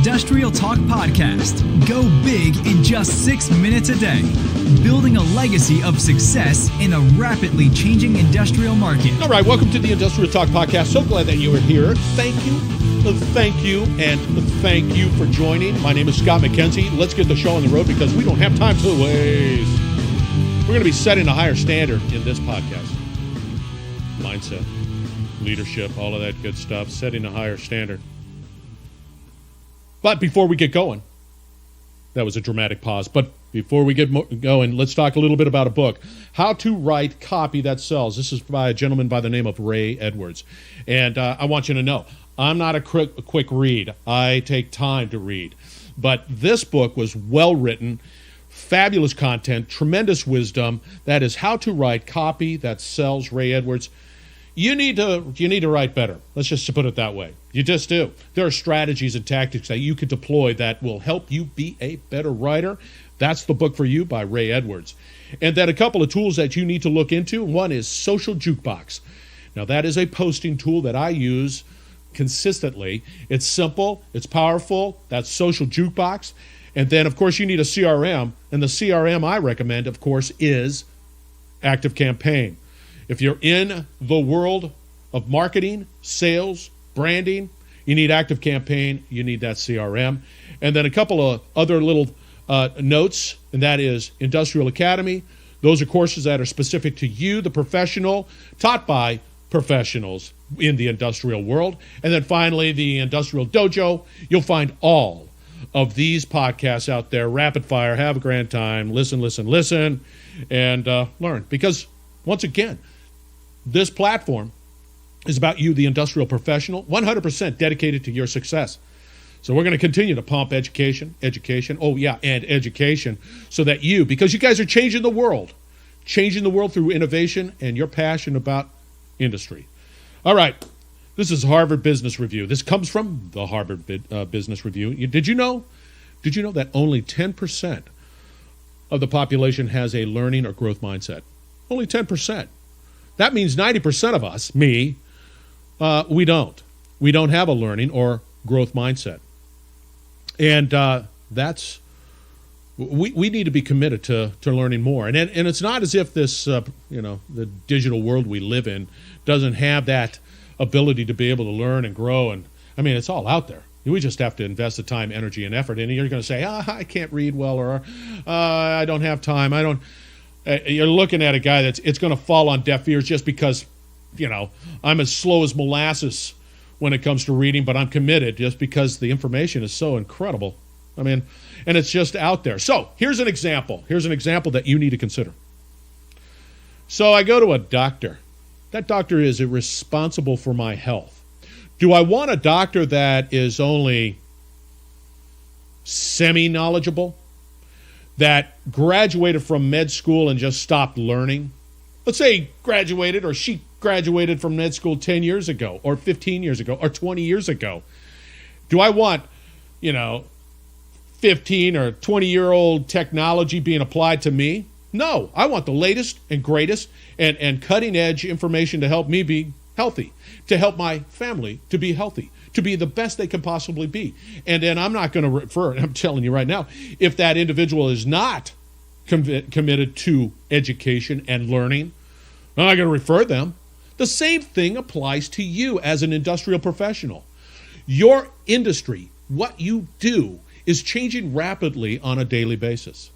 Industrial Talk Podcast. Go big in just 6 minutes a day. Building a legacy of success in a rapidly changing industrial market. All right, welcome to the Industrial Talk Podcast. So glad that you are here. Thank you, and thank you for joining. My name is Scott McKenzie. Let's get the show on the road because we don't have time to waste. We're going to be setting a higher standard in this podcast. Mindset, leadership, all of that good stuff, setting a higher standard. But before we get going, that was a dramatic pause, but before we get going, let's talk a little bit about a book, How to Write Copy That Sells. This is by a gentleman by the name of Ray Edwards. And I want you to know, I'm not a quick read. I take time to read. But this book was well written, fabulous content, tremendous wisdom. That is How to Write Copy That Sells, Ray Edwards. You need to write better. Let's just put it that way. You just do. There are strategies and tactics that you can deploy that will help you be a better writer. That's the book for you by Ray Edwards. And then a couple of tools that you need to look into. One is Social Jukebox. Now, that is a posting tool that I use consistently. It's simple. It's powerful. That's Social Jukebox. And then, of course, you need a CRM. And the CRM I recommend, of course, is ActiveCampaign. If you're in the world of marketing, sales, branding, you need ActiveCampaign, you need that CRM. And then a couple of other little notes, and that is Industrial Academy. Those are courses that are specific to you, the professional, taught by professionals in the industrial world. And then finally, the Industrial Dojo. You'll find all of these podcasts out there, rapid fire, have a grand time, listen, and learn. Because, once again, this platform is about you, the industrial professional, 100% dedicated to your success. So we're going to continue to pump education, and education, so that you, because you guys are changing the world through innovation, and you're passionate about industry. All right, this is Harvard Business Review. This comes from the Harvard Business Review. Did you know that only 10% of the population has a learning or growth mindset? Only 10%. That means 90% of us, me, we don't. We don't have a learning or growth mindset. And we need to be committed to learning more. And it's not as if this, the digital world we live in doesn't have that ability to be able to learn and grow. And I mean, it's all out there. We just have to invest the time, energy, and effort. And you're going to say, I can't read well, or I don't have time. You're looking at a guy it's going to fall on deaf ears just because, I'm as slow as molasses when it comes to reading, but I'm committed just because the information is so incredible. I mean, and it's just out there. So here's an example. Here's an example that you need to consider. So I go to a doctor. That doctor is responsible for my health. Do I want a doctor that is only semi-knowledgeable, that graduated from med school and just stopped learning? Let's say he graduated, or she graduated from med school 10 years ago, or 15 years ago, or 20 years ago. Do I want, 15 or 20-year-old technology being applied to me? No, I want the latest and greatest and cutting-edge information to help me be healthy, to help my family to be healthy, to be the best they can possibly be. And then I'm not going to refer, I'm telling you right now, if that individual is not committed to education and learning, I'm not going to refer them. The same thing applies to you as an industrial professional. Your industry, what you do, is changing rapidly on a daily basis.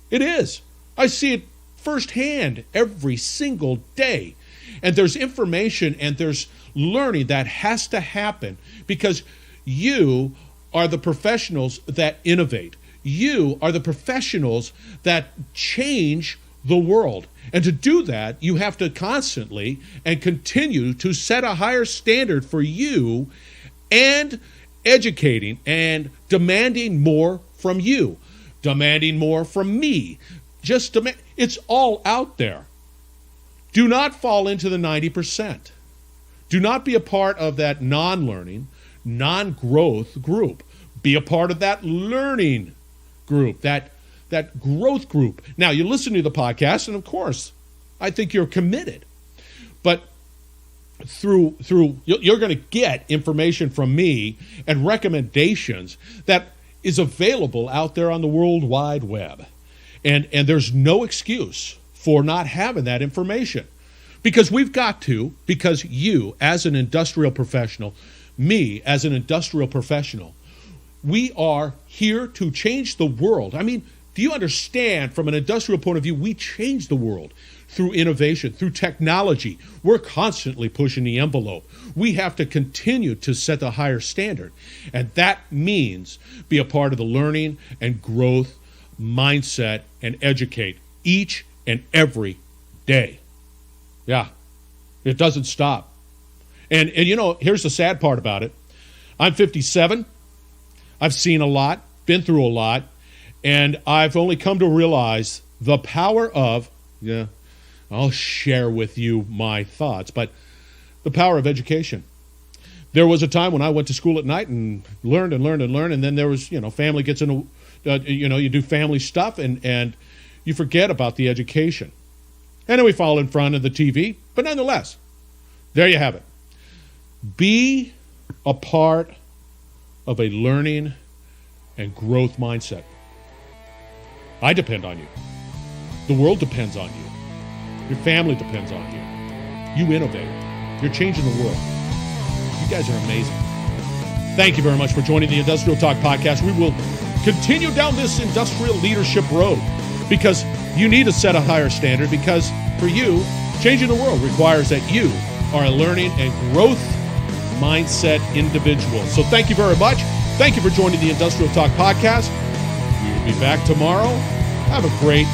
It is. I see it firsthand every single day. And there's information and there's learning that has to happen because you are the professionals that innovate. You are the professionals that change the world. And to do that, you have to constantly and continue to set a higher standard for you and educating and demanding more from you, demanding more from me. It's all out there. Do not fall into the 90%. Do not be a part of that non-learning, non-growth group. Be a part of that learning group, that growth group. Now, you listen to the podcast, and of course, I think you're committed. But you're going to get information from me and recommendations that is available out there on the World Wide Web. And there's no excuse for not having that information. Because because you, as an industrial professional, me, as an industrial professional, we are here to change the world. I mean, do you understand, from an industrial point of view, we change the world through innovation, through technology. We're constantly pushing the envelope. We have to continue to set a higher standard. And that means be a part of the learning and growth mindset and educate each and every day. Yeah, it doesn't stop. And here's the sad part about it. I'm 57. I've seen a lot, been through a lot, and I've only come to realize the power of, I'll share with you my thoughts, but the power of education. There was a time when I went to school at night and learned, and then there was, family gets into, you do family stuff, and you forget about the education. And then we fall in front of the TV, but nonetheless, there you have it. Be a part of a learning and growth mindset. I depend on you. The world depends on you. Your family depends on you. You innovate. You're changing the world. You guys are amazing. Thank you very much for joining the Industrial Talk podcast. We will continue down this industrial leadership road because you need to set a higher standard, because for you, changing the world requires that you are a learning and growth mindset individual. So thank you very much. Thank you for joining the Industrial Talk podcast. We will be back tomorrow. Have a great,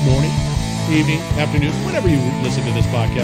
morning, evening, afternoon, whenever you listen to this podcast.